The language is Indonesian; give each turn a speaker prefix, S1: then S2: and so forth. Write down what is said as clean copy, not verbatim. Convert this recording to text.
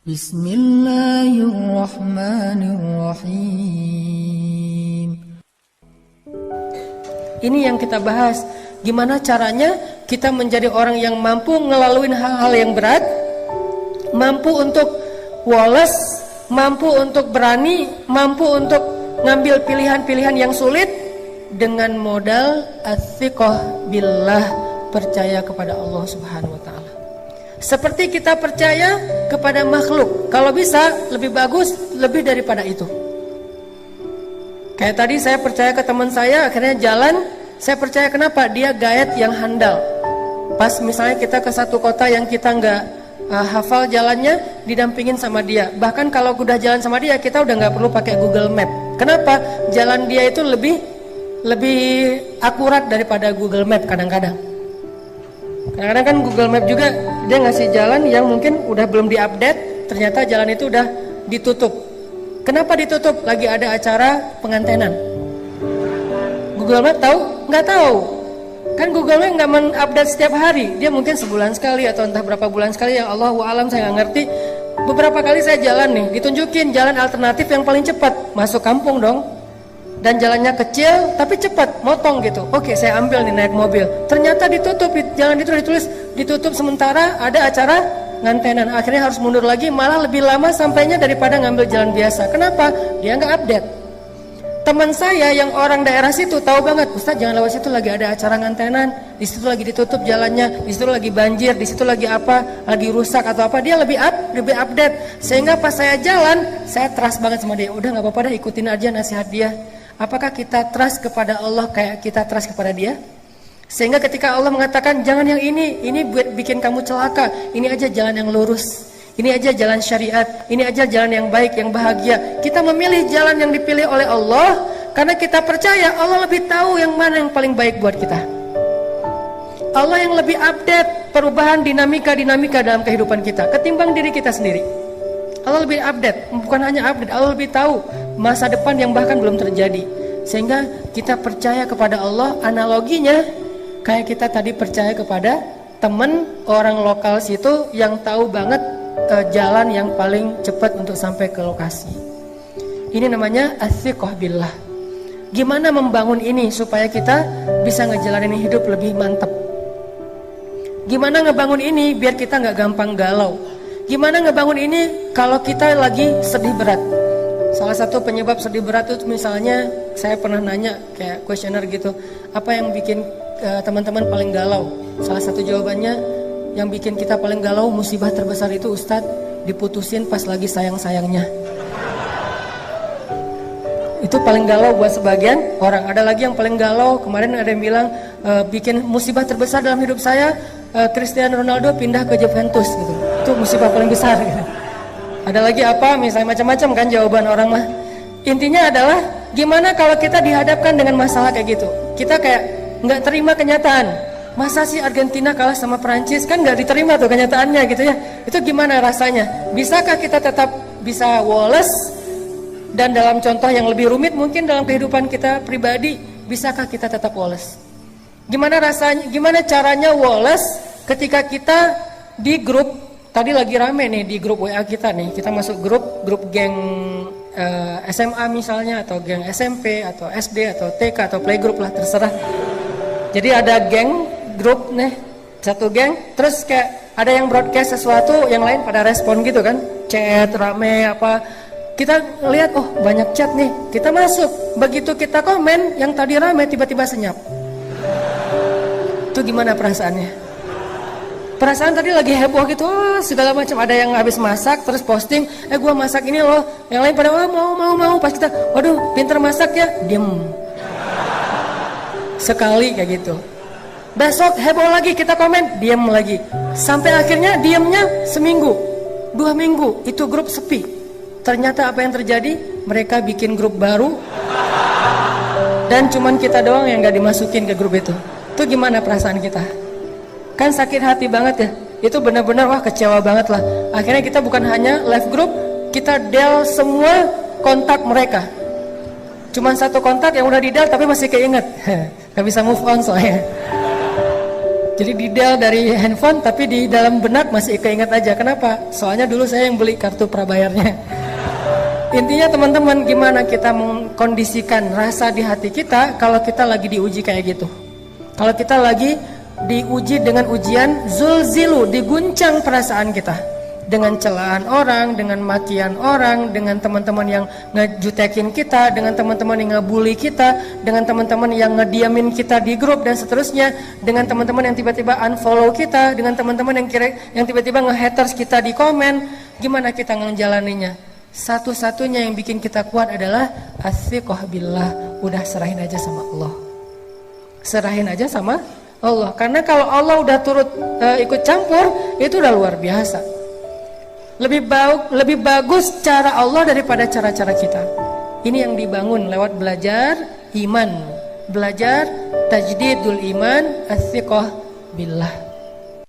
S1: Bismillahirrahmanirrahim. Ini yang kita bahas. Gimana caranya kita menjadi orang yang mampu ngelaluin hal-hal yang berat, mampu untuk woles, mampu untuk berani, mampu untuk ngambil pilihan-pilihan yang sulit dengan modal ats-tsiqah billah, percaya kepada Allah Subhanahu wa taala. Seperti kita percaya kepada makhluk, kalau bisa lebih bagus lebih daripada itu. Kayak tadi saya percaya ke teman saya, akhirnya jalan, saya percaya kenapa? Dia guide yang handal. Pas misalnya kita ke satu kota yang kita nggak hafal jalannya, didampingin sama dia. Bahkan kalau udah jalan sama dia, kita udah nggak perlu pakai Google Map. Kenapa? Jalan dia itu lebih akurat daripada Google Map kadang-kadang. Kadang-kadang kan Google Map juga dia ngasih jalan yang mungkin udah belum diupdate, ternyata jalan itu udah ditutup. Kenapa ditutup? Lagi ada acara pengantenan. Google Map tahu? Nggak tahu. Kan Google Map nggak mengupdate setiap hari. Dia mungkin sebulan sekali atau entah berapa bulan sekali. Ya Allahu a'lam, saya nggak ngerti. Beberapa kali saya jalan nih, ditunjukin jalan alternatif yang paling cepat. Masuk kampung dong. Dan jalannya kecil tapi cepat, motong gitu. Oke, saya ambil nih naik mobil. Ternyata ditutup, jalan itu ditulis ditutup sementara ada acara ngantenan. Akhirnya harus mundur lagi, malah lebih lama sampainya daripada ngambil jalan biasa. Kenapa? Dia nggak update. Teman saya yang orang daerah situ tahu banget, Ustaz jangan lewat situ, lagi ada acara ngantenan, di situ lagi ditutup jalannya, di situ lagi banjir, di situ lagi apa, lagi rusak atau apa. Dia lebih update. Sehingga pas saya jalan, saya trust banget sama dia. Udah nggak apa-apa dah, ikutin aja nasihat dia. Apakah kita trust kepada Allah kayak kita trust kepada dia? Sehingga ketika Allah mengatakan jangan yang ini buat bikin kamu celaka, ini aja jalan yang lurus, ini aja jalan syariat, ini aja jalan yang baik, yang bahagia. Kita memilih jalan yang dipilih oleh Allah karena kita percaya Allah lebih tahu yang mana yang paling baik buat kita. Allah yang lebih update perubahan dinamika dalam kehidupan kita ketimbang diri kita sendiri. Allah lebih update, bukan hanya update, Allah lebih tahu masa depan yang bahkan belum terjadi. Sehingga kita percaya kepada Allah, analoginya kayak kita tadi percaya kepada teman orang lokal situ yang tahu banget jalan yang paling cepat untuk sampai ke lokasi. Ini namanya ats-tsiqah billah. Gimana membangun ini supaya kita bisa ngejalanin hidup lebih mantap? Gimana ngebangun ini biar kita nggak gampang galau? Gimana ngebangun ini kalau kita lagi sedih berat? Salah satu penyebab sedih berat itu misalnya saya pernah nanya kayak kuesioner gitu, apa yang bikin teman-teman paling galau? Salah satu jawabannya, yang bikin kita paling galau, musibah terbesar itu Ustadz diputusin pas lagi sayang-sayangnya. Itu paling galau buat sebagian orang. Ada lagi yang paling galau, kemarin ada yang bilang bikin musibah terbesar dalam hidup saya, Cristiano Ronaldo pindah ke Juventus gitu. Itu musibah paling besar gitu. Ada lagi apa, misalnya macam-macam kan jawaban orang mah. Intinya adalah gimana kalau kita dihadapkan dengan masalah kayak gitu. Kita kayak nggak terima kenyataan. Masa sih Argentina kalah sama Perancis? Kan nggak diterima tuh kenyataannya gitu ya. Itu gimana rasanya? Bisakah kita tetap bisa woles? Dan dalam contoh yang lebih rumit mungkin dalam kehidupan kita pribadi, bisakah kita tetap woles? Gimana rasanya? Gimana caranya woles ketika kita di grup, tadi lagi rame nih di grup WA kita nih, kita masuk grup geng SMA misalnya, atau geng SMP atau SD atau TK atau playgroup lah, terserah. Jadi ada geng, grup nih, satu geng, terus kayak ada yang broadcast sesuatu, yang lain pada respon gitu kan, chat rame apa. Kita lihat, oh banyak chat nih, kita masuk. Begitu kita komen, yang tadi rame tiba-tiba senyap. Itu gimana perasaannya? Perasaan tadi lagi heboh gitu, oh, segala macam. Ada yang habis masak terus posting, gua masak ini loh. Yang lain pada mau. Pas kita, waduh pinter masak ya, diem. Sekali kayak gitu. Besok heboh lagi, kita komen, diem lagi. Sampai akhirnya diemnya seminggu, 2 minggu, itu grup sepi. Ternyata apa yang terjadi? Mereka bikin grup baru dan cuman kita doang yang gak dimasukin ke grup itu. Itu gimana perasaan kita? Kan sakit hati banget ya. Itu benar-benar wah kecewa banget lah. Akhirnya kita bukan hanya live group, kita del semua kontak mereka. Cuman satu kontak yang udah di del tapi masih keinget. Gak bisa move on soalnya. Jadi detail dari handphone tapi di dalam benak masih keinget aja. Kenapa? Soalnya dulu saya yang beli kartu prabayarnya. Intinya teman-teman, gimana kita mengkondisikan rasa di hati kita kalau kita lagi diuji kayak gitu. Kalau kita lagi diuji dengan ujian zulzilu, diguncang perasaan kita dengan celaan orang, dengan makian orang, dengan teman-teman yang ngejutekin kita, dengan teman-teman yang ngebully kita, dengan teman-teman yang ngediamin kita di grup dan seterusnya, dengan teman-teman yang tiba-tiba unfollow kita, dengan teman-teman yang tiba-tiba nge-haters kita di komen. Gimana kita ngejalaninya? Satu-satunya yang bikin kita kuat adalah athiqah billah. Udah serahin aja sama Allah. Serahin aja sama Allah. Karena kalau Allah udah turut ikut campur, itu udah luar biasa. Lebih bagus cara Allah daripada cara-cara kita. Ini yang dibangun lewat belajar iman, belajar tajdidul iman, athiqah billah.